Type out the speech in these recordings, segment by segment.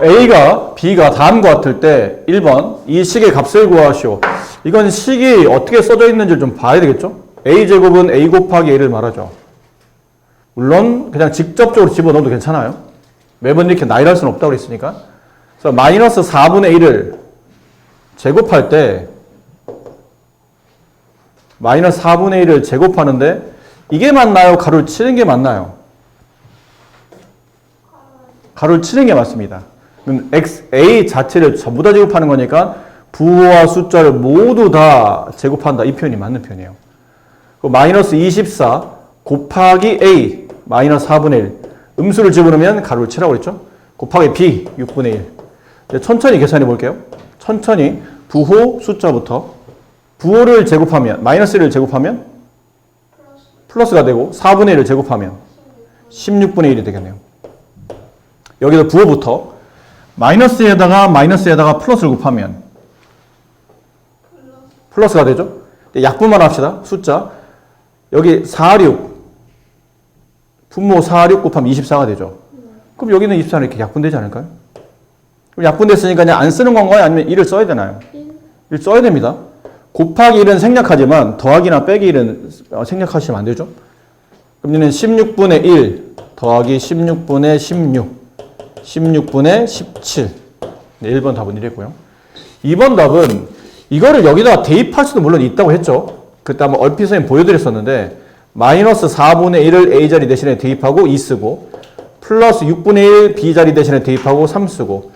A가 B가 다음과 같을 때 1번 이 식의 값을 구하시오. 이건 식이 어떻게 써져 있는지 좀 봐야 되겠죠? A제곱은 A 곱하기 A를 말하죠. 물론 그냥 직접적으로 집어넣어도 괜찮아요. 매번 이렇게 나열할 수는 없다고 그랬으니까. 그래서 마이너스 4분의 1을 제곱할 때 마이너스 4분의 1을 제곱하는데 이게 맞나요? 가로를 치는 게 맞나요? 가로를 치는 게 맞습니다. 그럼 A 자체를 전부 다 제곱하는 거니까 부호와 숫자를 모두 다 제곱한다. 이 표현이 맞는 표현이에요. 마이너스 24 곱하기 A 마이너스 4분의 1 음수를 집어넣으면 가로를 치라고 그랬죠? 곱하기 B 6분의 1 이제 천천히 계산해 볼게요. 천천히 부호 숫자부터 부호를 제곱하면 마이너스 1을 제곱하면 플러스가 되고 4분의 1을 제곱하면 16분의 1이 되겠네요. 여기서 부호부터 마이너스에다가 플러스를 곱하면 플러스가 되죠. 약분만 합시다. 숫자 여기 46 분모 46 곱하면 24가 되죠. 그럼 여기는 24는 이렇게 약분되지 않을까요? 그럼 약분됐으니까 그냥 안 쓰는 건가요? 아니면 1을 써야 되나요? 1 써야 됩니다. 곱하기 1은 생략하지만 더하기나 빼기 1은 생략하시면 안 되죠. 그럼 얘는 16분의 1 더하기 16분의 16 16분의 17 네, 1번 답은 이랬고요. 2번 답은 이거를 여기다가 대입할 수도 물론 있다고 했죠. 그때 한번 얼핏 선생님 보여드렸었는데 마이너스 4분의 1을 A자리 대신에 대입하고 2 쓰고 플러스 6분의 1 B자리 대신에 대입하고 3 쓰고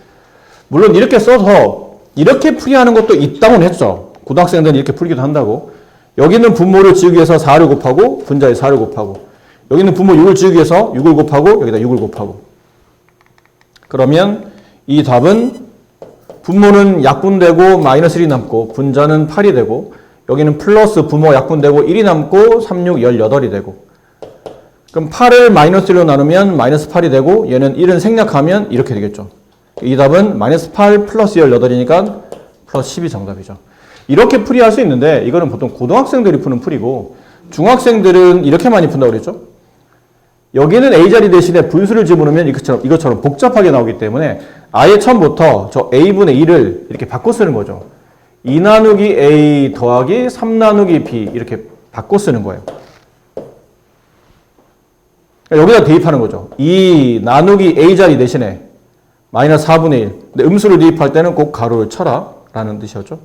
물론 이렇게 써서 이렇게 풀이하는 것도 있다고는 했죠. 고등학생들은 이렇게 풀기도 한다고. 여기는 분모를 지우기 위해서 4를 곱하고 분자에 4를 곱하고 여기는 분모 6을 지우기 위해서 6을 곱하고 여기다 6을 곱하고 그러면 이 답은 분모는 약분되고 마이너스 1이 남고 분자는 8이 되고 여기는 플러스 분모 약분되고 1이 남고 3, 6, 18이 되고 그럼 8을 마이너스 1로 나누면 마이너스 8이 되고 얘는 1은 생략하면 이렇게 되겠죠. 이 답은 마이너스 8 플러스 18이니까 플러스 10이 정답이죠. 이렇게 풀이할 수 있는데 이거는 보통 고등학생들이 푸는 풀이고 중학생들은 이렇게 많이 푼다고 그랬죠. 여기는 A자리 대신에 분수를 집어넣으면 이것처럼 복잡하게 나오기 때문에 아예 처음부터 저 A분의 2를 이렇게 바꿔 쓰는 거죠. 2 나누기 A 더하기 3 나누기 B 이렇게 바꿔 쓰는 거예요. 여기다 대입하는 거죠. 2 나누기 A자리 대신에 마이너스 4분의 1. 근데 음수를 대입할 때는 꼭 가로를 쳐라 라는 뜻이었죠.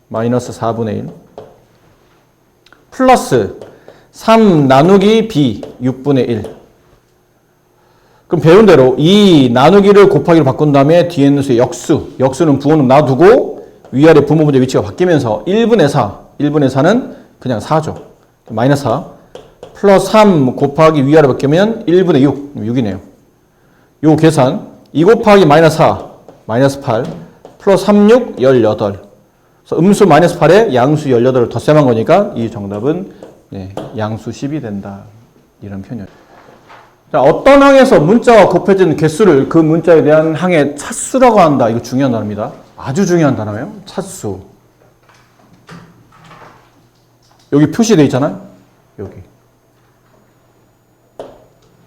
마이너스 4분의 1 플러스 3 나누기 B 6분의 1 그럼 배운 대로 이 나누기를 곱하기로 바꾼 다음에 뒤에 있는 수의 역수는 부호는 놔두고 위아래 분모 분자 위치가 바뀌면서 1분의 4는 그냥 4죠. 마이너스 4 플러스 3 곱하기 위아래 바뀌면 1분의 6이네요. 요 계산 2 곱하기 마이너스 4 마이너스 8 플러스 3, 6, 18 그래서 음수 마이너스 8에 양수 18을 덧셈한 거니까 이 정답은 양수 10이 된다. 이런 표현이에요. 자, 어떤 항에서 문자가 곱해진 개수를 그 문자에 대한 항의 차수라고 한다. 이거 중요한 단어입니다. 아주 중요한 단어예요. 차수. 여기 표시되어 있잖아요. 여기.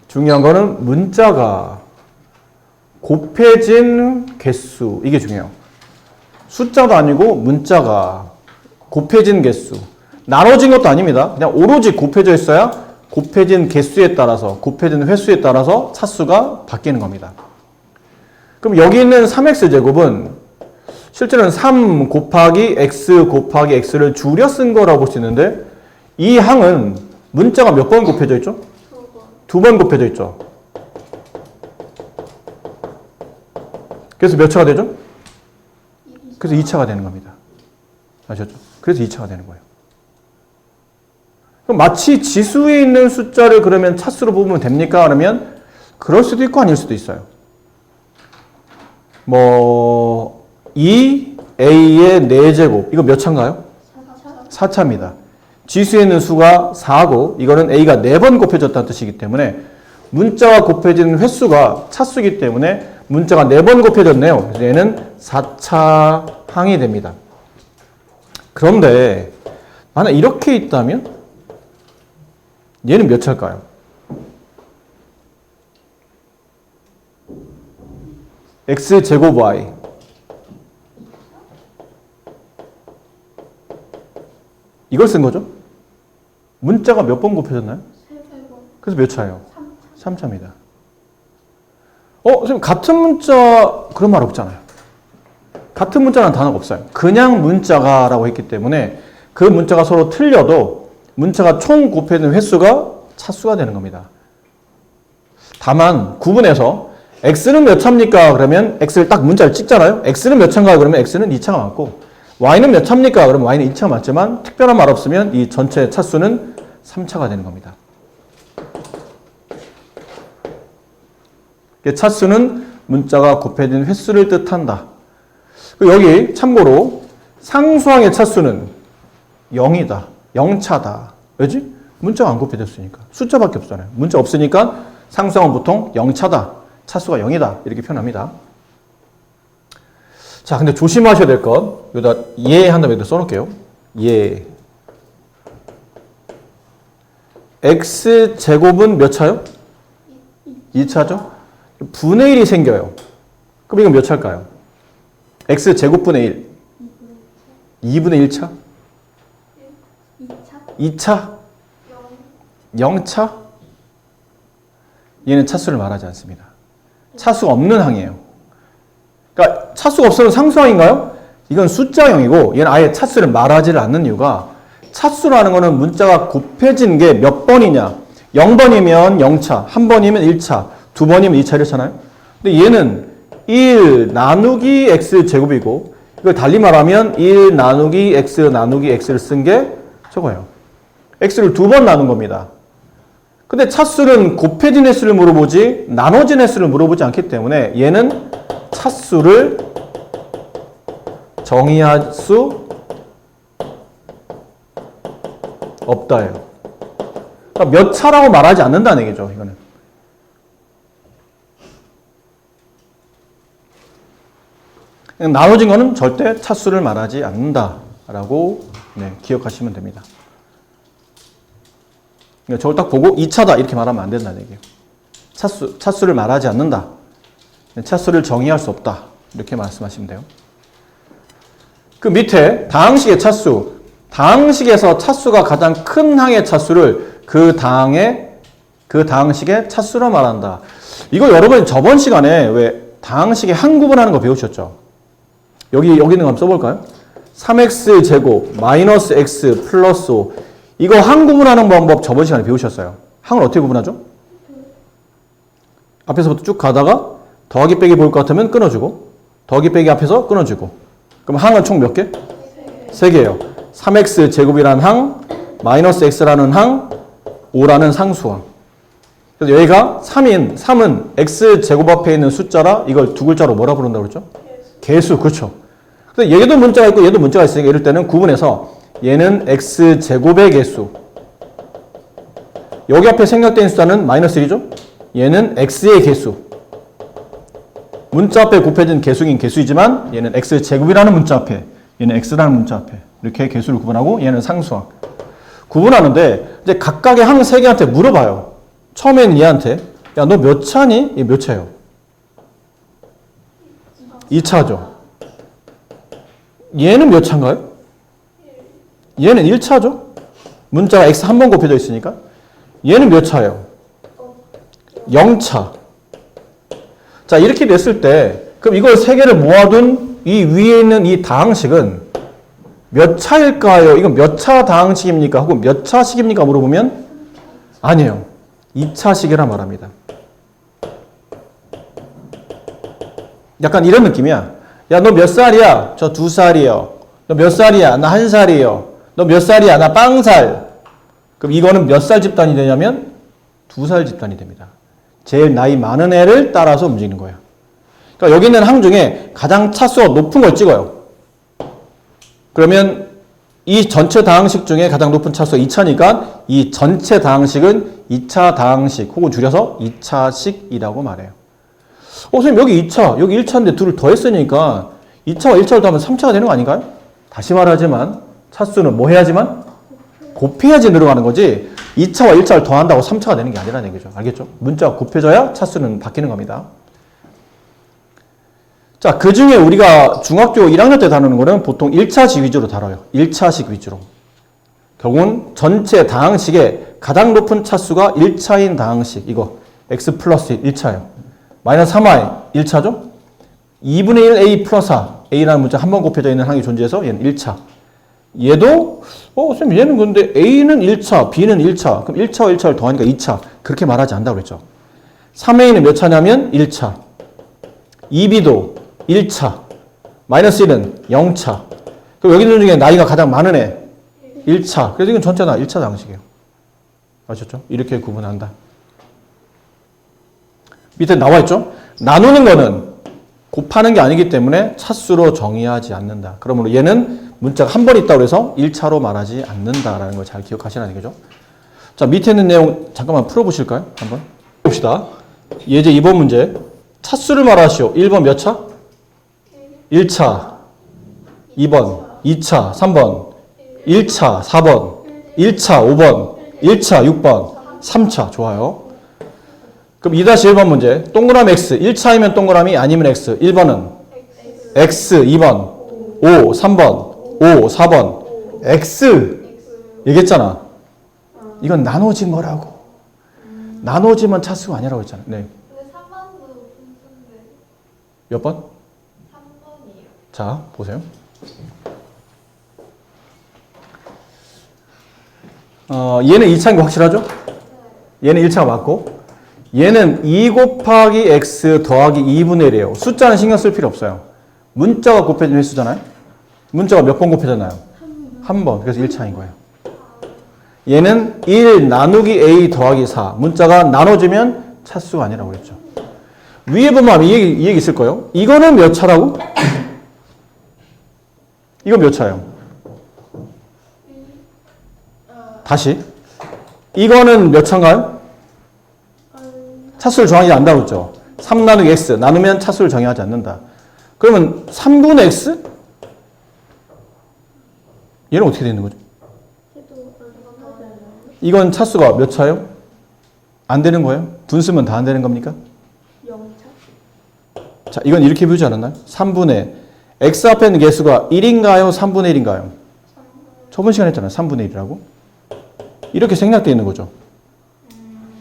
중요한 거는 문자가 곱해진 개수. 이게 중요해요. 숫자도 아니고 문자가 곱해진 개수. 나눠진 것도 아닙니다. 그냥 오로지 곱해져 있어야 곱해진 개수에 따라서 곱해진 횟수에 따라서 차수가 바뀌는 겁니다. 그럼 여기 있는 3x제곱은 실제로는 3 곱하기 x 곱하기 x를 줄여 쓴 거라고 볼 수 있는데 이 항은 문자가 몇 번 곱해져 있죠? 2번 곱해져 있죠. 그래서 몇 차가 되죠? 그래서 2차가 되는 겁니다. 아셨죠? 그래서 2차가 되는 거예요. 그럼 마치 지수에 있는 숫자를 그러면 차수로 뽑으면 됩니까? 그러면 그럴 수도 있고 아닐 수도 있어요. 2a의 4제곱 이거 몇 차인가요? 4차입니다. 지수에 있는 수가 4고 이거는 a가 4번 곱해졌다는 뜻이기 때문에 문자와 곱해진 횟수가 차수이기 때문에 문자가 4번 곱해졌네요. 그래서 얘는 4차 항이 됩니다. 그런데 만약 이렇게 있다면 얘는 몇 차일까요? x제곱 y. 이걸 쓴 거죠? 문자가 몇 번 곱해졌나요? 그래서 몇 차예요? 3차입니다. 선생님, 같은 문자, 그런 말 없잖아요. 같은 문자라는 단어가 없어요. 그냥 문자가 라고 했기 때문에 그 문자가 서로 틀려도 문자가 총 곱해진 횟수가 차수가 되는 겁니다. 다만, 구분해서 x는 몇 차입니까? 그러면 x를 딱 문자를 찍잖아요. x는 몇 차인가? 그러면 x는 2차가 맞고, y는 몇 차입니까? 그러면 y는 2차가 맞지만, 특별한 말 없으면 이 전체 차수는 3차가 되는 겁니다. 차수는 문자가 곱해진 횟수를 뜻한다. 여기 참고로 상수항의 차수는 0이다. 0차다. 왜지? 문자가 안 곱해졌으니까. 숫자밖에 없잖아요. 문자 없으니까 상수항은 보통 0차다. 차수가 0이다. 이렇게 표현합니다. 자, 근데 조심하셔야 될 것. 여기다 예 한 다음에 여기다 써놓을게요. 예. x제곱은 몇 차요? 2차죠? 분의 1이 생겨요. 그럼 이건 몇 차일까요? x제곱분의 1. 2분의 1차? 2차? 0차? 얘는 차수를 말하지 않습니다. 차수가 없는 항이에요. 그러니까 차수가 없으면 상수항인가요? 이건 숫자형이고 얘는 아예 차수를 말하지 않는 이유가 차수라는 거는 문자가 곱해진 게 몇 번이냐. 0번이면 0차, 1번이면 1차, 2번이면 2차 이렇잖아요. 근데 얘는 1 나누기 x제곱이고 이걸 달리 말하면 1 나누기 x 나누기 x를 쓴 게 저거예요. x를 2번 나눈 겁니다. 근데 차수는 곱해진 횟수를 물어보지 나눠진 횟수를 물어보지 않기 때문에 얘는 차수를 정의할 수 없다예요. 그러니까 몇 차라고 말하지 않는다는 얘기죠. 이거는. 나눠진 거는 절대 차수를 말하지 않는다라고 기억하시면 됩니다. 그러니까 저걸 딱 보고 2차다 이렇게 말하면 안 된다는 얘기예요. 차수를 말하지 않는다. 차수를 정의할 수 없다. 이렇게 말씀하시면 돼요. 그 밑에 다항식의 차수. 다항식에서 차수가 가장 큰 항의 차수를 그 다항식의 차수로 말한다. 이거 여러분이 저번 시간에 왜 다항식의 항 구분하는 거 배우셨죠? 여기 있는 거 한번 써볼까요? 3x제곱 마이너스 x 플러스 5. 이거 항 구분하는 방법 저번 시간에 배우셨어요. 항을 어떻게 구분하죠? 앞에서부터 쭉 가다가 더하기 빼기 볼 것 같으면 끊어주고 더하기 빼기 앞에서 끊어주고 그럼 항은 총 몇 개? 3개예요. 3x제곱이라는 항, 마이너스 x라는 항, 5라는 상수항. 그래서 여기가 3은 x제곱 앞에 있는 숫자라 이걸 두 글자로 뭐라 부른다고 그랬죠? 개수, 그렇죠. 그래서 얘도 문자가 있고 얘도 문자가 있으니까 이럴 때는 구분해서 얘는 x제곱의 개수. 여기 앞에 생략된 숫자는 마이너스 1이죠? 얘는 x의 개수. 문자 앞에 곱해진 개수긴 개수이지만 얘는 x제곱이라는 문자 앞에 얘는 x라는 문자 앞에 이렇게 개수를 구분하고 얘는 상수항. 구분하는데 이제 각각의 항 3개한테 물어봐요. 처음에는 얘한테 야, 너 몇 차니? 얘 몇 차예요? 2차죠. 얘는 몇 차인가요? 얘는 1차죠. 문자가 x 한 번 곱해져 있으니까. 얘는 몇 차예요? 0차. 자, 이렇게 됐을 때 그럼 이걸 3개를 모아둔 이 위에 있는 이 다항식은 몇 차일까요? 이건 몇 차 다항식입니까? 혹은 몇 차식입니까? 물어보면 아니에요. 2차식이라 말합니다. 약간 이런 느낌이야. 야, 너 몇 살이야? 저 2살이요. 너 몇 살이야? 나 1살이요. 너 몇 살이야? 나 빵살. 그럼 이거는 몇 살 집단이 되냐면 2살 집단이 됩니다. 제일 나이 많은 애를 따라서 움직이는 거예요. 그러니까 여기 있는 항 중에 가장 차수가 높은 걸 찍어요. 그러면 이 전체 다항식 중에 가장 높은 차수가 2차니까 이 전체 다항식은 2차 다항식 혹은 줄여서 2차식이라고 말해요. 선생님 여기 2차, 여기 1차인데 둘을 더했으니까 2차와 1차를 더하면 3차가 되는 거 아닌가요? 다시 말하지만 차수는 뭐 해야지만? 곱해야지 늘어가는 거지 2차와 1차를 더한다고 3차가 되는 게 아니라는 얘기죠. 알겠죠? 문자가 곱해져야 차수는 바뀌는 겁니다. 자, 그 중에 우리가 중학교 1학년 때 다루는 거는 보통 1차식 위주로 다뤄요. 1차식 위주로. 결국은 전체 다항식의 가장 높은 차수가 1차인 다항식. 이거 x 플러스 1차예요. 마이너스 3y 1차죠? 2분의 1 a 플러스 4. a라는 문자 한 번 곱해져 있는 항이 존재해서 얘는 1차. 얘도 선생님 얘는 근데 a는 1차, b는 1차. 그럼 1차와 1차를 더하니까 2차. 그렇게 말하지 않는다고 그랬죠. 3a는 몇 차냐면 1차. 2b도 1차. 마이너스 1은 0차. 그럼 여기 있는 중에 나이가 가장 많은 애 1차. 그래서 이건 전체 다 1차 방식이에요. 아셨죠? 이렇게 구분한다. 밑에 나와 있죠? 나누는 거는 곱하는 게 아니기 때문에 차수로 정의하지 않는다. 그러므로 얘는 문자가 한 번 있다고 해서 1차로 말하지 않는다라는 걸 잘 기억하시라는 얘기죠. 자, 밑에 있는 내용 잠깐만 풀어보실까요? 한번 봅시다. 예제 2번 문제. 차수를 말하시오. 1번 몇 차? 1차. 2번 2차. 3번 1차. 4번 1차. 5번 1차. 6번 3차. 좋아요. 그럼 2-1번 문제. 동그라미 X. 1차이면 동그라미 아니면 X. 1번은 X. 2번 5. 3번 5. 4번 X. 얘기했잖아. 이건 나눠진 거라고. 나눠지면 차수가 아니라고 했잖아. 네. 근데 3번도 분수인데 몇 번? 3번이에요. 자, 보세요. 얘는 2차인 거 확실하죠? 얘는 1차가 맞고 얘는 2 곱하기 x 더하기 2분의 1이에요. 숫자는 신경 쓸 필요 없어요. 문자가 곱해진 횟수잖아요. 문자가 몇 번 곱해졌나요? 한 번. 그래서 1차인 거예요. 얘는 1 나누기 a 더하기 4. 문자가 나눠지면 차수가 아니라고 그랬죠. 위에 보면 이 얘기 있을 거예요. 이거는 몇 차라고? 이거 몇 차예요? 다시. 이거는 몇 차인가요? 차수를 정하지 않는다고 했죠. 3 나누기 x. 나누면 차수를 정의하지 않는다. 그러면 3분의 x? 얘는 어떻게 되는 거죠? 이건 차수가 몇 차예요? 안 되는 거예요? 분수면 다 안 되는 겁니까? 0차. 자, 이건 이렇게 배우지 않았나요? 3분의 x 앞에 있는 개수가 1인가요? 3분의 1인가요? 저번 시간에 했잖아요. 3분의 1이라고. 이렇게 생략되어 있는 거죠.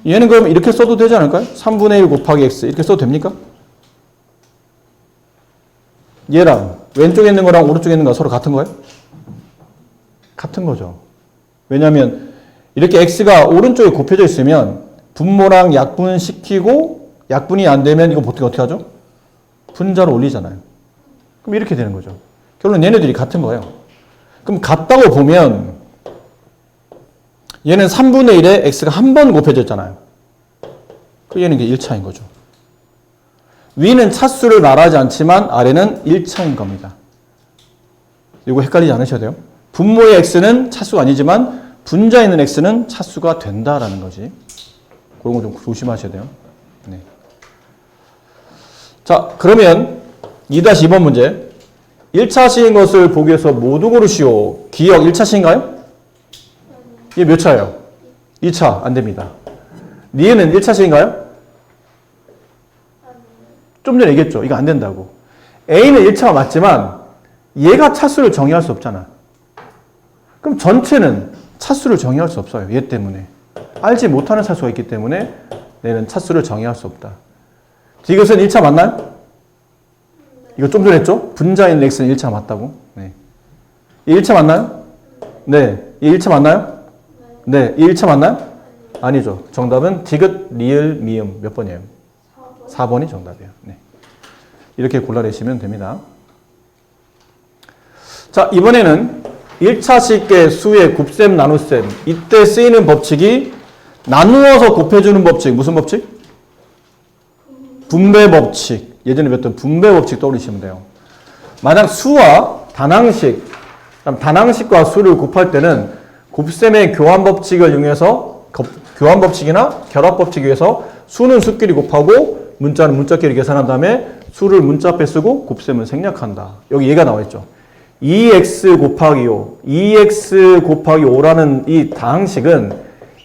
얘는 그럼 이렇게 써도 되지 않을까요? 3분의 1 곱하기 x 이렇게 써도 됩니까? 얘랑 왼쪽에 있는 거랑 오른쪽에 있는 거 서로 같은 거예요? 같은 거죠. 왜냐하면 이렇게 x가 오른쪽에 곱해져 있으면 분모랑 약분시키고 약분이 안 되면 이거 보통 어떻게 하죠? 분자로 올리잖아요. 그럼 이렇게 되는 거죠. 결론은 얘네들이 같은 거예요. 그럼 같다고 보면 얘는 3분의 1에 x가 한 번 곱해졌잖아요. 그 얘는 이게 1차인 거죠. 위는 차수를 말하지 않지만 아래는 1차인 겁니다. 이거 헷갈리지 않으셔야 돼요. 분모의 x는 차수가 아니지만 분자에 있는 x는 차수가 된다라는 거지. 그런 거 좀 조심하셔야 돼요. 네. 자, 그러면 2-2번 문제. 1차식인 것을 보기 위해서 모두 고르시오. 기억 1차식인가요? 이게 몇 차예요? 2차. 안 됩니다. 니은은 1차식인가요? 좀 전에 얘기했죠. 이거 안 된다고. A는 1차가 맞지만 얘가 차수를 정의할 수 없잖아. 그럼 전체는 차수를 정의할 수 없어요. 얘 때문에. 알지 못하는 차수가 있기 때문에 얘는 차수를 정의할 수 없다. 이것은 1차 맞나요? 이거 좀 전에 했죠? 분자인 x는 1차 맞다고. 네. 이 1차 맞나요? 네. 이 1차 맞나요? 네. 이 1차 맞나요? 아니죠. 정답은 디귿, 리을, 미음 몇 번이에요? 4번이 정답이에요. 네. 이렇게 골라내시면 됩니다. 자, 이번에는 1차식의 수의 곱셈, 나눗셈. 이때 쓰이는 법칙이 나누어서 곱해주는 법칙. 무슨 법칙? 분배 법칙. 예전에 배웠던 분배 법칙 떠올리시면 돼요. 만약 수와 단항식, 단항식과 수를 곱할 때는 곱셈의 교환 법칙을 이용해서 교환 법칙이나 결합 법칙에 의해서 수는 수끼리 곱하고 문자는 문자끼리 계산한 다음에 수를 문자 앞에 쓰고 곱셈을 생략한다. 여기 얘가 나와 있죠. 2x 곱하기 5, 2x 곱하기 5라는 이 다항식은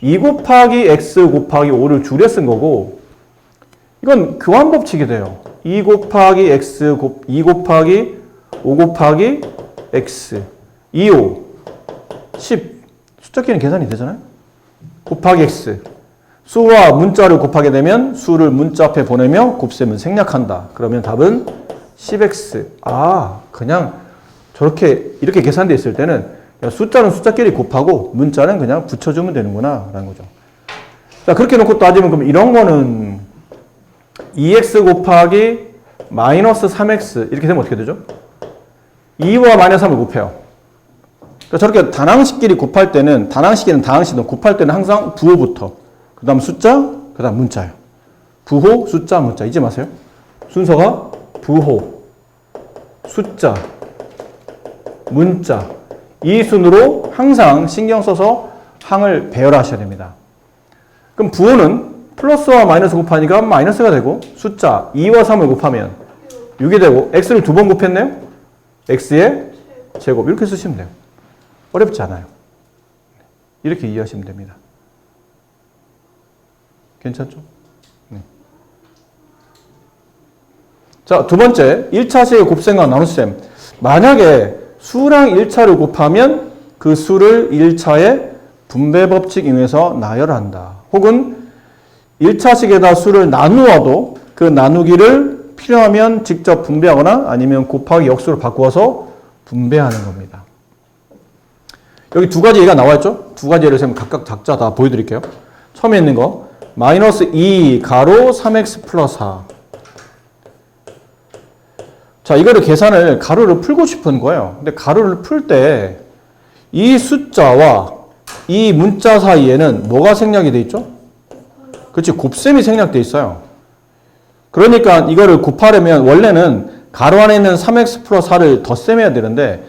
2 곱하기 x 곱하기 5를 줄여 쓴 거고 이건 교환 법칙이 돼요. 2 곱하기 x 2 곱하기 5 곱하기 x 25 10 숫자끼리는 계산이 되잖아요. 곱하기 x 수와 문자를 곱하게 되면 수를 문자 앞에 보내며 곱셈은 생략한다. 그러면 답은 10x. 아, 그냥 저렇게 이렇게 계산되어 있을 때는 숫자는 숫자끼리 곱하고 문자는 그냥 붙여주면 되는구나 라는 거죠. 자, 그렇게 놓고 따지면 그럼 이런 거는 2x 곱하기 마이너스 3x 이렇게 되면 어떻게 되죠? 2와 마이너스 3을 곱해요. 그러니까 저렇게 단항식끼리 곱할 때는 단항식이든 다항식이든 곱할 때는 항상 부호부터 그 다음 숫자, 그 다음 문자예요. 부호, 숫자, 문자 잊지 마세요. 순서가 부호, 숫자, 문자 이 순으로 항상 신경 써서 항을 배열하셔야 됩니다. 그럼 부호는 플러스와 마이너스 곱하니까 마이너스가 되고 숫자 2와 3을 곱하면 6이 되고 x를 2번 곱했네요. x의 제곱 이렇게 쓰시면 돼요. 어렵지 않아요. 이렇게 이해하시면 됩니다. 괜찮죠? 네. 자, 두 번째 1차식의 곱셈과 나눗셈. 만약에 수랑 1차를 곱하면 그 수를 1차의 분배 법칙 이용해서 나열한다. 혹은 1차식에다 수를 나누어도 그 나누기를 필요하면 직접 분배하거나 아니면 곱하기 역수로 바꾸어서 분배하는 겁니다. 여기 두 가지 예가 나와 있죠? 두 가지 예를 들면 각각 작자 다 보여드릴게요. 처음에 있는 거 마이너스 2 가로 3x 플러스 4. 자, 이거를 계산을 가로를 풀고 싶은 거예요. 근데 가로를 풀 때 이 숫자와 이 문자 사이에는 뭐가 생략이 돼 있죠? 그렇지, 곱셈이 생략돼 있어요. 그러니까 이거를 곱하려면 원래는 가로 안에 있는 3x 플러스 4를 덧셈해야 되는데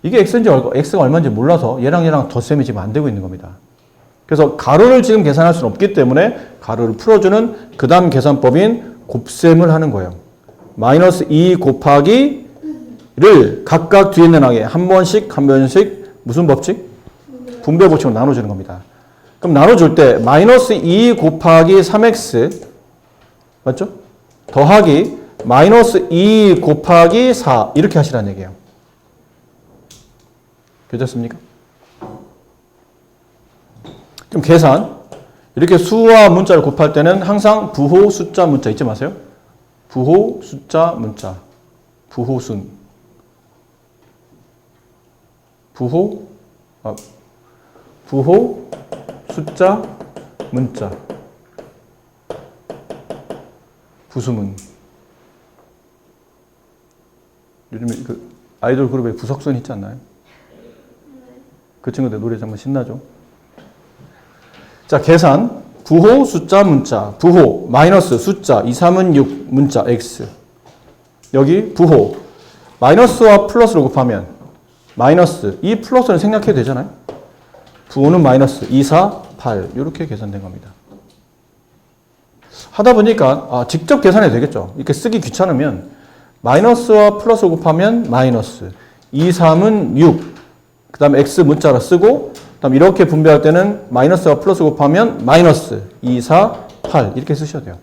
이게 x가 얼마인지 몰라서 얘랑 덧셈이 지금 안 되고 있는 겁니다. 그래서 가로를 지금 계산할 수는 없기 때문에 가로를 풀어주는 그 다음 계산법인 곱셈을 하는 거예요. 마이너스 2 곱하기를 각각 뒤에 있는 항에 한 번씩 무슨 법칙? 분배 법칙으로 나눠주는 겁니다. 그럼 나눠줄 때 마이너스 2 곱하기 3x 맞죠? 더하기 마이너스 2 곱하기 4 이렇게 하시라는 얘기예요. 괜찮습니까? 그럼 계산 이렇게 수와 문자를 곱할 때는 항상 부호, 숫자, 문자 잊지 마세요. 부호, 숫자, 문자 부호순 부호, 숫자, 문자 부수문. 요즘에 그 아이돌 그룹에 부석순 있지 않나요? 그 친구들 노래 정말 신나죠? 자, 계산 부호, 숫자, 문자 부호 마이너스 숫자 2, 3은 6 문자 x 여기 부호 마이너스와 플러스를 곱하면 마이너스 이 플러스는 생략해도 되잖아요. 부호는 마이너스 2, 4, 8 이렇게 계산된 겁니다. 하다 보니까 직접 계산해도 되겠죠. 이렇게 쓰기 귀찮으면 마이너스와 플러스 곱하면 마이너스 2, 3은 6 그 다음에 x 문자로 쓰고 그 다음 이렇게 분배할 때는 마이너스와 플러스 곱하면 마이너스 2, 4, 8 이렇게 쓰셔도 돼요.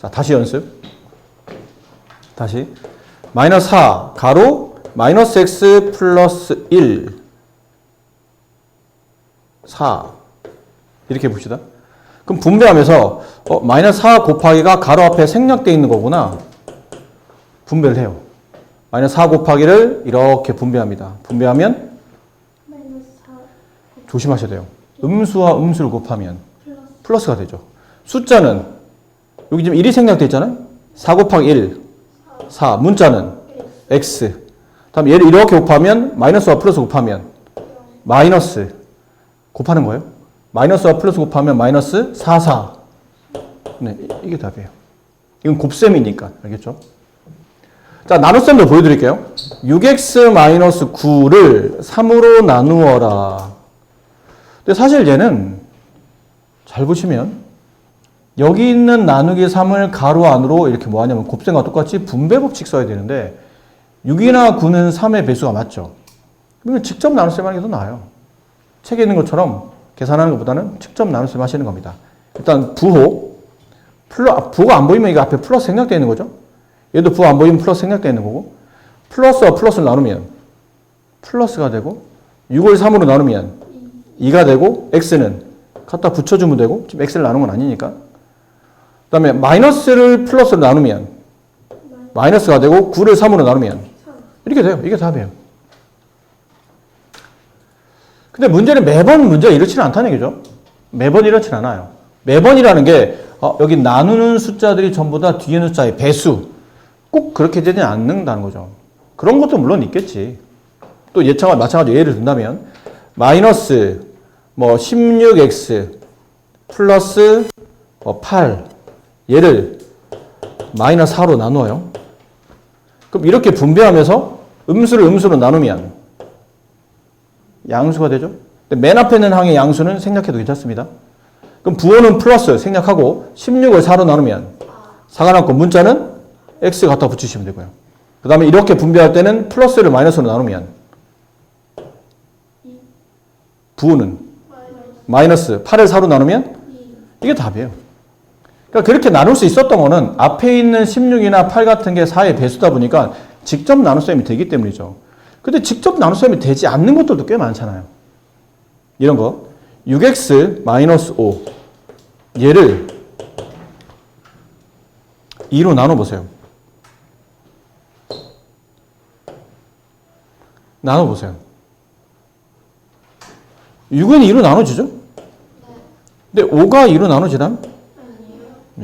자, 다시 연습. 다시 마이너스 4 가로 마이너스 x 플러스 1 4 이렇게 봅시다. 그럼 분배하면서 마이너스 4 곱하기가 가로 앞에 생략되어 있는 거구나. 분배를 해요. 마이너스 4 곱하기를 이렇게 분배합니다. 분배하면 마이너스 4 조심하셔야 돼요. 음수와 음수를 곱하면 플러스가 되죠. 숫자는 여기 지금 1이 생략되어 있잖아요. 4 곱하기 1 4 문자는 x 다음 얘를 이렇게 곱하면 마이너스와 플러스 곱하면 마이너스 곱하는 거예요. 마이너스와 플러스 곱하면 마이너스 4, 4 네, 이게 답이에요. 이건 곱셈이니까 알겠죠? 자, 나눗셈도 보여드릴게요. 6x-9를 3으로 나누어라. 근데 사실 얘는 잘 보시면 여기 있는 나누기 3을 가로 안으로 이렇게 뭐 하냐면 곱셈과 똑같이 분배 법칙 써야 되는데 6이나 9는 3의 배수가 맞죠? 그러면 직접 나눗셈 하는 게 더 나아요. 책에 있는 것처럼 계산하는 것보다는 직접 나눗셈 하시는 겁니다. 일단 부호가 안 보이면 이거 앞에 플러스 생략되어 있는 거죠? 얘도 부호 안 보이면 플러스 생략되어 있는 거고, 플러스와 플러스를 나누면 플러스가 되고, 6을 3으로 나누면 2가 되고, x는 갖다 붙여주면 되고, 지금 x를 나눈 건 아니니까. 그 다음에 마이너스를 플러스로 나누면 마이너스가 되고, 9를 3으로 나누면 이렇게 돼요. 이게 답이에요. 근데 문제는 매번 문제가 이렇지는 않다는 얘기죠. 매번 이렇진 않아요. 매번이라는 게 여기 나누는 숫자들이 전부 다 뒤에 있는 숫자의 배수. 꼭 그렇게 되지 않는다는 거죠. 그런 것도 물론 있겠지. 또 마찬가지로 예를 든다면 마이너스 16x 플러스 8 얘를 마이너스 4로 나누어요. 그럼 이렇게 분배하면서 음수를 음수로 나누면 양수가 되죠. 근데 맨 앞에 있는 항의 양수는 생략해도 괜찮습니다. 그럼 부호는 플러스 생략하고 16을 4로 나누면 4가 남고 문자는 x 갖다 붙이시면 되고요. 그 다음에 이렇게 분배할 때는 플러스를 마이너스로 나누면 부호는 마이너스 8을 4로 나누면 이게 답이에요. 그러니까 그렇게 나눌 수 있었던 거는 앞에 있는 16이나 8 같은 게 4의 배수다 보니까 직접 나눗셈이 되기 때문이죠. 근데 직접 나눗셈이 되지 않는 것들도 꽤 많잖아요. 이런 거 6x-5 얘를 2로 나눠보세요. 나눠보세요. 6은 2로 나눠지죠? 근데 5가 2로 나눠지나요?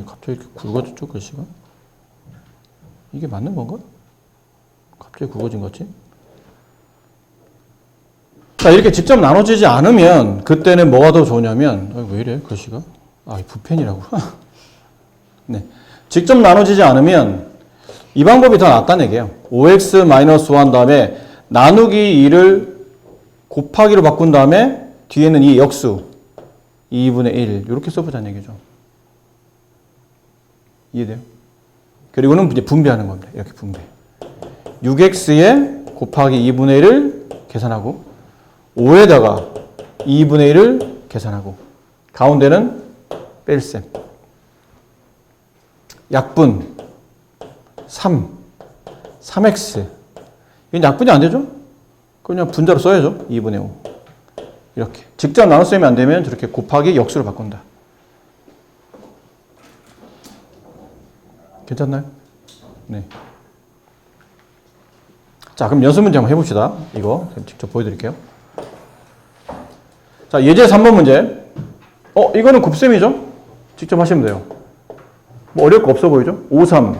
갑자기 이렇게 굵어졌죠, 글씨가? 이게 맞는 건가? 갑자기 굵어진 것 같지? 자, 이렇게 직접 나눠지지 않으면 그때는 뭐가 더 좋으냐면 왜 이래, 글씨가? 붓펜이라고. 네. 직접 나눠지지 않으면 이 방법이 더 낫다는 얘기예요. 5x-5 한 다음에 나누기 2를 곱하기로 바꾼 다음에 뒤에는 이 역수 2분의 1 이렇게 써보자는 얘기죠. 이해돼요? 그리고는 이제 분배하는 겁니다. 이렇게 분배. 6x에 곱하기 2분의 1을 계산하고 5에다가 2분의 1을 계산하고 가운데는 뺄셈. 약분 3x 이건 약분이 안 되죠? 그냥 분자로 써야죠. 2분의 5 이렇게 직접 나눗셈이 안 되면 저렇게 곱하기 역수로 바꾼다. 괜찮나요? 네. 자, 그럼 연습 문제 한번 해봅시다. 이거 직접 보여드릴게요. 자, 예제 3번 문제. 이거는 곱셈이죠? 직접 하시면 돼요. 뭐 어려울 거 없어 보이죠? 5, 3,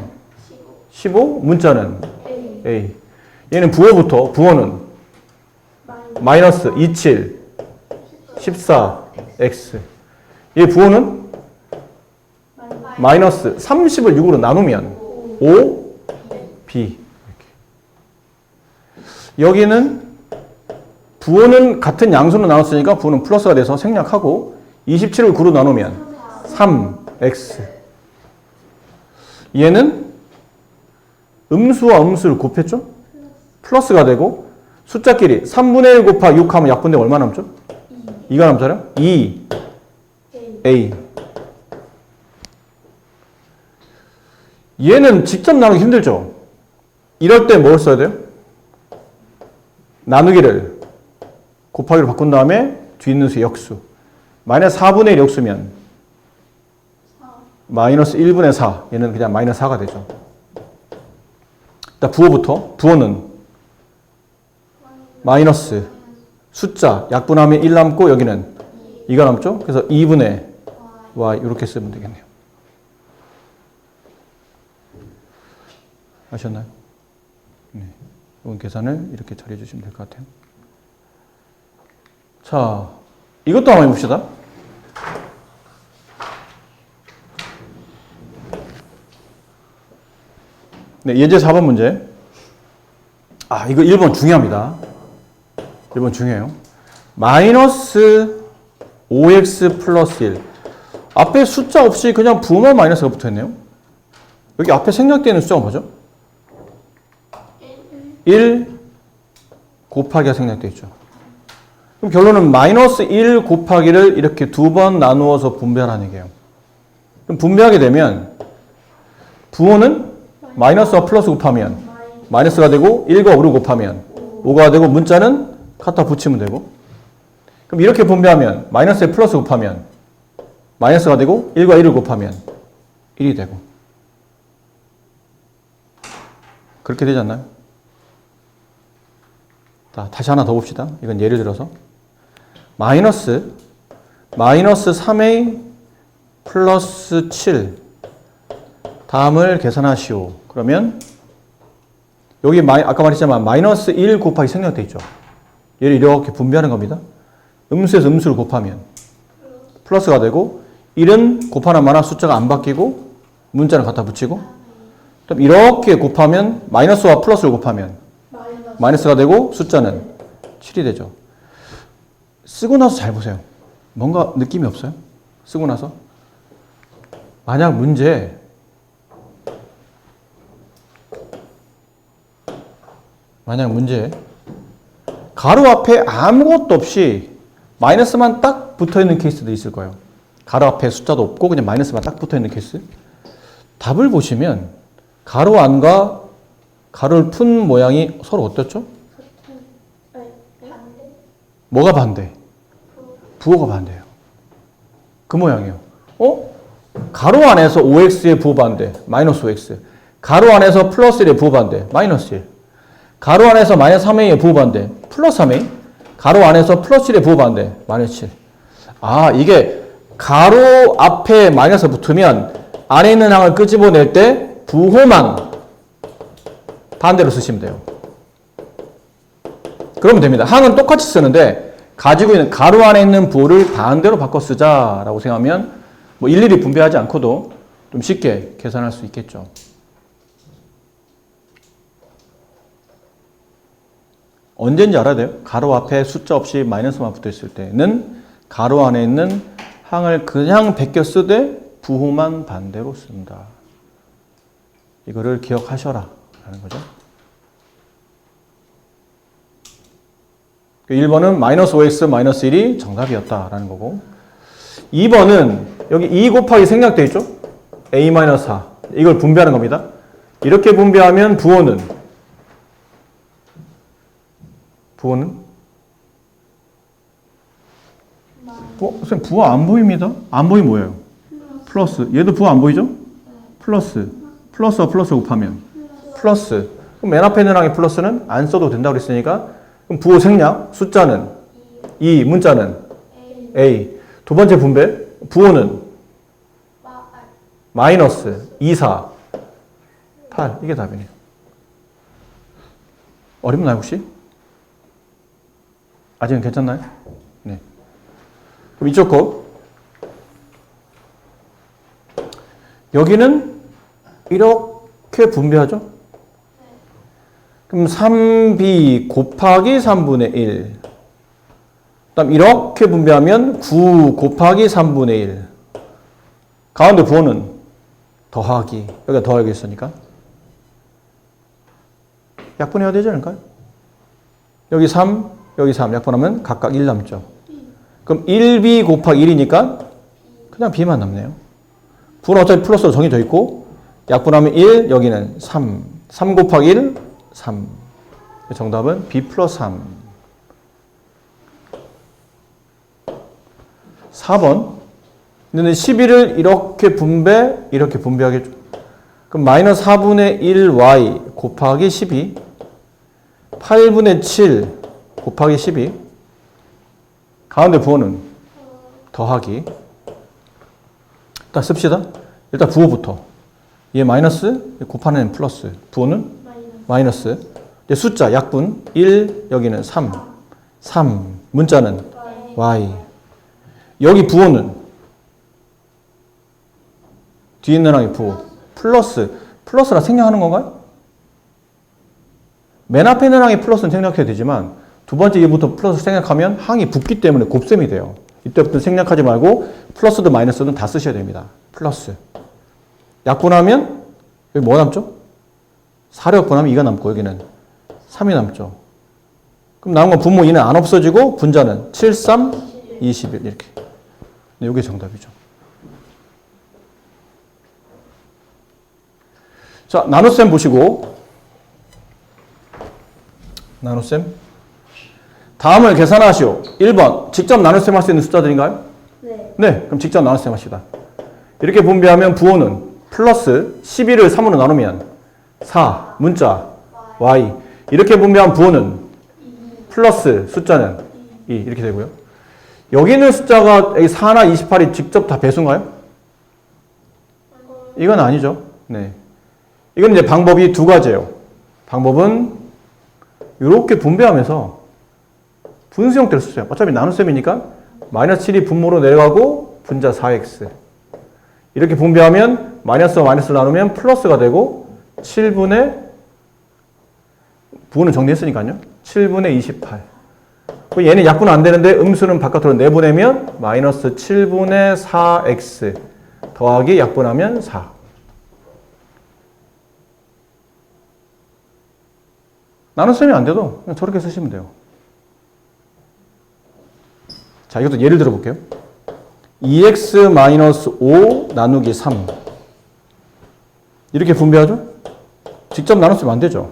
15, 문자는 A. 얘는 부호부터, 부호는 마이너스 27, 14, X. 얘 부호는 마이너스 30을 6으로 나누면 5, B. 이렇게. 여기는 부호는 같은 양수로 나눴으니까 부호는 플러스가 돼서 생략하고 27을 9로 나누면 3x. 얘는 음수와 음수를 곱했죠? 플러스가 되고 숫자끼리 3분의 1 곱하기 6 하면 약분되면 얼마 남죠? 2가 남잖아요? 2a. 얘는 직접 나누기 힘들죠? 이럴 때 뭘 써야 돼요? 나누기를 곱하기로 바꾼 다음에 뒤 있는 수 역수. 마이너스 4분의 1 역수면 마이너스 1분의 4. 얘는 그냥 마이너스 4가 되죠. 일단 부호부터. 부호는 마이너스 숫자 약분하면 1 남고 여기는 2가 남죠. 그래서 2분의 y 이렇게 쓰면 되겠네요. 아셨나요? 네. 이번 계산을 이렇게 처리해 주시면 될 것 같아요. 자, 이것도 한번 해봅시다. 네, 예제 4번 문제. 이거 1번 중요합니다. 1번 중요해요. 마이너스 5x 플러스 1. 앞에 숫자 없이 그냥 부호만 마이너스가 붙어있네요. 여기 앞에 생략되는 숫자가 뭐죠? 1 곱하기가 생략되어 있죠. 그럼 결론은 마이너스 1 곱하기를 이렇게 두 번 나누어서 분배하라는 얘기예요. 그럼 분배하게 되면 부호는 마이너스와 플러스 곱하면 마이너스가 되고 1과 5를 곱하면 5가 되고 문자는 갖다 붙이면 되고 그럼 이렇게 분배하면 마이너스에 플러스 곱하면 마이너스가 되고 1과 1을 곱하면 1이 되고 그렇게 되지 않나요? 자, 다시 하나 더 봅시다. 이건 예를 들어서 마이너스 3a 플러스 7 다음을 계산하시오. 그러면 여기 아까 말했지만 마이너스 1 곱하기 생략돼 있죠. 얘를 이렇게 분배하는 겁니다. 음수에서 음수를 곱하면 플러스가 되고 1은 곱하나 마나 숫자가 안 바뀌고 문자는 갖다 붙이고 그럼 이렇게 곱하면 마이너스와 플러스를 곱하면 마이너스가 되고 숫자는 7이 되죠. 쓰고 나서 잘 보세요. 뭔가 느낌이 없어요? 쓰고 나서 만약 문제 가로 앞에 아무것도 없이 마이너스만 딱 붙어있는 케이스도 있을 거예요. 가로 앞에 숫자도 없고 그냥 마이너스만 딱 붙어있는 케이스. 답을 보시면 가로 안과 가로를 푼 모양이 서로 어떻죠? 뭐가 반대? 부호가 반대예요. 그 모양이에요. 가로 안에서 5x의 부호 반대, 마이너스 5x. 가로 안에서 플러스 1의 부호 반대, 마이너스 1. 가로 안에서 마이너스 3a의 부호 반대, 플러스 3a. 가로 안에서 플러스 1의 부호 반대, 마이너스 7. 아, 이게 가로 앞에 마이너스 붙으면 안에 있는 항을 끄집어낼 때 부호만 반대로 쓰시면 돼요. 그러면 됩니다. 항은 똑같이 쓰는데 가지고 있는 가로 안에 있는 부호를 반대로 바꿔 쓰자라고 생각하면 뭐 일일이 분배하지 않고도 좀 쉽게 계산할 수 있겠죠. 언제인지 알아야 돼요. 가로 앞에 숫자 없이 마이너스만 붙어 있을 때는 가로 안에 있는 항을 그냥 베껴 쓰되 부호만 반대로 쓴다. 이거를 기억하셔라 라는 거죠. 1번은 마이너스 5x 마이너스 1이 정답이었다라는 거고 2번은 여기 2 곱하기 생략되어 있죠? a 마이너스 4 이걸 분배하는 겁니다. 이렇게 분배하면 부호는 선생님 부호 안 보입니다. 안 보이면 뭐예요? 플러스. 얘도 부호 안 보이죠? 플러스와 플러스 곱하면 플러스. 그럼 맨 앞에 있는 항의 플러스는 안 써도 된다고 그랬으니까 그럼 부호 생략. 숫자는 2, 문자는 a. 두 번째 분배. 부호는 마이너스 2, 4, 8. 이게 답이네요. 어렵나요 혹시? 아직은 괜찮나요? 네. 그럼 이쪽 거. 여기는 이렇게 분배하죠? 그럼 3b 곱하기 3분의 1. 그다음 이렇게 분배하면 9 곱하기 3분의 1. 가운데 부호는 더하기. 여기가 더하기 있으니까. 약분해야 되지 않을까요? 여기 3, 여기 3. 약분하면 각각 1 남죠. 그럼 1b 곱하기 1이니까 그냥 b만 남네요. 부호는 어차피 플러스로 정해져 있고 약분하면 1, 여기는 3. 3 곱하기 1, 3. 정답은 b 플러스 3. 4번. 근데 11을 이렇게 분배하겠죠. 그럼 마이너스 4분의 1y 곱하기 12. 8분의 7 곱하기 12. 가운데 부호는 더하기. 일단 씁시다. 일단 부호부터. 얘 마이너스, 곱하는 플러스. 부호는 마이너스. 이제 숫자 약분 1, 여기는 3. 3. 문자는 y. 여기 부호는 뒤에 있는 항의 부호. 플러스. 플러스라 생략하는 건가요? 맨 앞에 있는 항의 플러스는 생략해야 되지만 두 번째 얘부터 플러스 생략하면 항이 붙기 때문에 곱셈이 돼요. 이때부터 생략하지 말고 플러스든 마이너스든 다 쓰셔야 됩니다. 플러스. 약분하면 여기 뭐 남죠? 4를 약분하면 2가 남고 여기는 3이 남죠. 그럼 남은 건 분모 2는 안 없어지고 분자는 7, 3, 21 이렇게. 네, 이게 정답이죠. 자, 나눗셈 보시고. 나눗셈. 다음을 계산하시오. 1번. 직접 나눗셈 할 수 있는 숫자들인가요? 네. 네. 그럼 직접 나눗셈 합시다. 이렇게 분배하면 부호는 플러스 11을 3으로 나누면 4. 문자 y. 이렇게 분배한 부호는 플러스 숫자는 2. 이렇게 되고요. 여기 있는 숫자가 4나 28이 직접 다 배수인가요? 이건 아니죠. 네. 이건 이제 방법이 두 가지예요. 방법은 이렇게 분배하면서 분수 형태를 쓰세요. 어차피 나눗셈이니까 마이너스 7이 분모로 내려가고 분자 4x. 이렇게 분배하면 마이너스와 마이너스를 나누면 플러스가 되고 7분의 부호는 정리했으니까요. 7분의 28. 얘는 약분 안 되는데 음수는 바깥으로 내보내면 마이너스 7분의 4x 더하기 약분하면 4. 나눗셈이 안 돼도 그냥 저렇게 쓰시면 돼요. 자, 이것도 예를 들어 볼게요. 2x-5 나누기 3. 이렇게 분배하죠? 직접 나눴으면 안 되죠.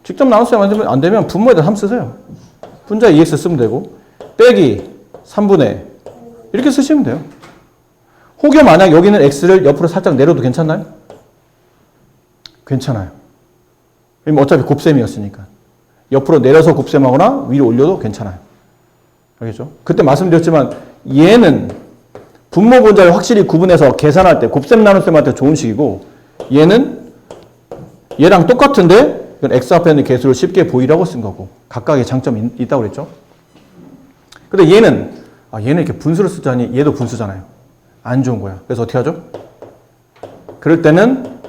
직접 나눴으면 안 되면 분모에다 3 쓰세요. 분자 2x 쓰면 되고 빼기 3분의 이렇게 쓰시면 돼요. 혹여 만약 여기는 x를 옆으로 살짝 내려도 괜찮나요? 괜찮아요. 왜냐면 어차피 곱셈이었으니까. 옆으로 내려서 곱셈하거나 위로 올려도 괜찮아요. 알겠죠? 그때 말씀드렸지만 얘는 분모 분자를 확실히 구분해서 계산할 때 곱셈 나눗셈 할 때 좋은 식이고 얘는 얘랑 똑같은데 이건 x 앞에 있는 개수를 쉽게 보이라고 쓴 거고 각각의 장점이 있다고 그랬죠? 근데 얘는 이렇게 분수를 쓰자니 얘도 분수잖아요. 안 좋은 거야. 그래서 어떻게 하죠? 그럴 때는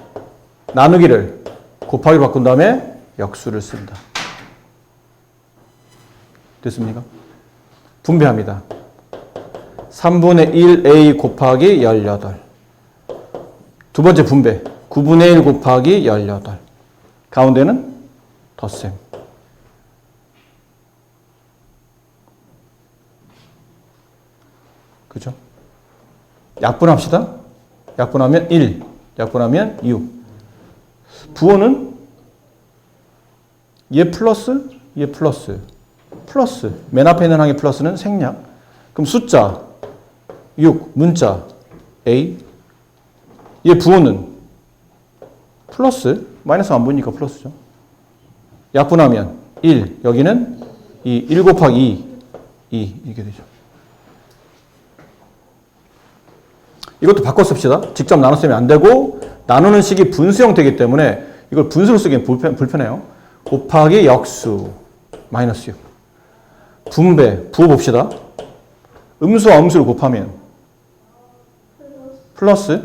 나누기를 곱하기로 바꾼 다음에 역수를 씁니다. 됐습니까? 분배합니다. 3분의 1a 곱하기 18. 두 번째 분배. 9분의 1 곱하기 18. 가운데는 덧셈. 그죠? 약분합시다. 약분하면 1. 약분하면 6. 부호는 얘 플러스, 얘 플러스. 플러스. 맨 앞에 있는 항의 플러스는 생략. 그럼 숫자 6, 문자 A. 얘 부호는 플러스. 마이너스 안 보이니까 플러스죠. 약분하면 1. 여기는 2. 1 곱하기 2. 이렇게 되죠. 이것도 바꿔 씁시다. 직접 나눴으면 안 되고 나누는 식이 분수 형태이기 때문에 이걸 분수로 쓰기엔 불편해요. 곱하기 역수 마이너스 6. 분배, 부호 봅시다. 음수와 음수를 곱하면 플러스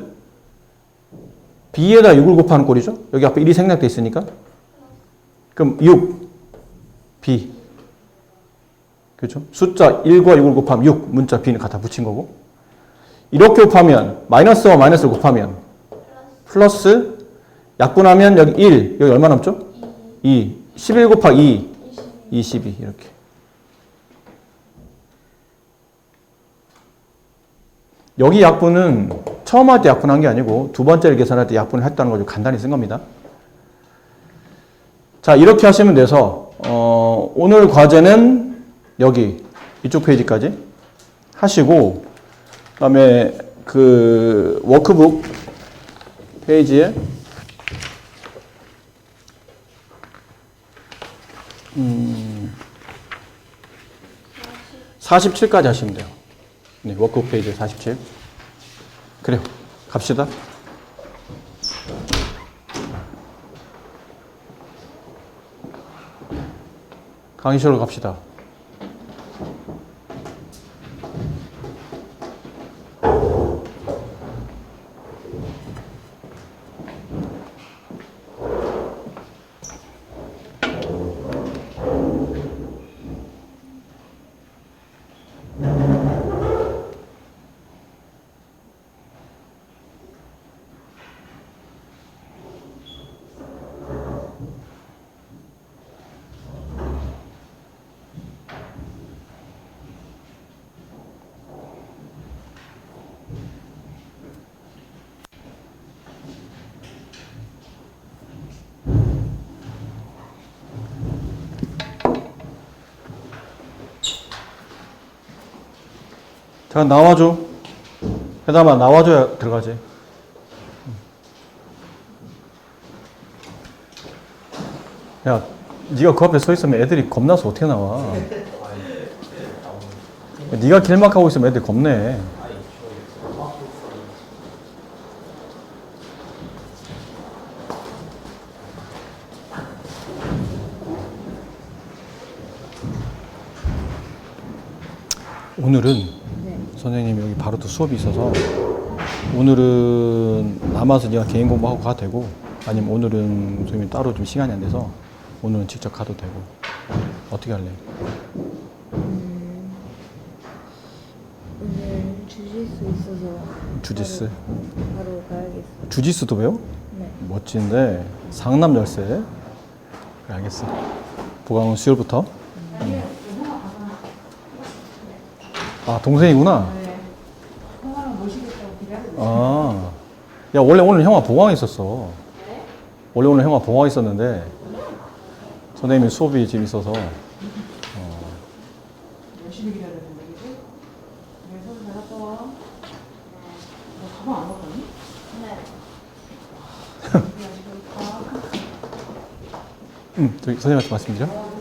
b에다 6을 곱하는 꼴이죠. 여기 앞에 1이 생략되어 있으니까. 그럼 6, b. 그렇죠? 숫자 1과 6을 곱하면 6, 문자 b는 갖다 붙인 거고. 이렇게 곱하면 마이너스와 마이너스를 곱하면 플러스 약분하면 여기 1, 여기 얼마 남죠? 2. 11 곱하기 2, 22 이렇게. 여기 약분은 처음 할 때 약분한 게 아니고 두 번째를 계산할 때 약분을 했다는 걸 좀 간단히 쓴 겁니다. 자, 이렇게 하시면 돼서 오늘 과제는 여기 이쪽 페이지까지 하시고 그다음에 그 워크북 페이지에 47까지 하시면 돼요. 네, 워크북 페이지 47. 그래요. 갑시다. 강의실로 갑시다. 잠깐 나와줘. 해담아, 나와줘야 들어가지. 야, 네가 그 앞에 서 있으면 애들이 겁나서 어떻게 나와? 네가 길막하고 있으면 애들이 겁내. 오늘은 네. 선생님이 여기 바로 또 수업이 있어서 오늘은 남아서 네가 개인 공부하고 가도 되고 아니면 오늘은 선생님이 따로 좀 시간이 안 돼서 오늘은 직접 가도 되고 어떻게 할래? 오늘 주짓수 있어서 주짓수? 바로 가야겠어. 주짓수도 배워? 네. 멋진데 상남 열쇠. 그래, 알겠어. 보강은 수요일부터. 아 동생이구나. 형아랑 모시겠다고 기다리고. 아, 야 원래 오늘 형아 보강 있었어. 원래 오늘 형아 보강 있었는데 선생님이 수업이 지금 있어서. 열심히 기다렸는데 그지? 네, 손 잘 갔다 와. 너 가방 안 갖고 왔니? 네. 저기 선생님한테 말씀드려.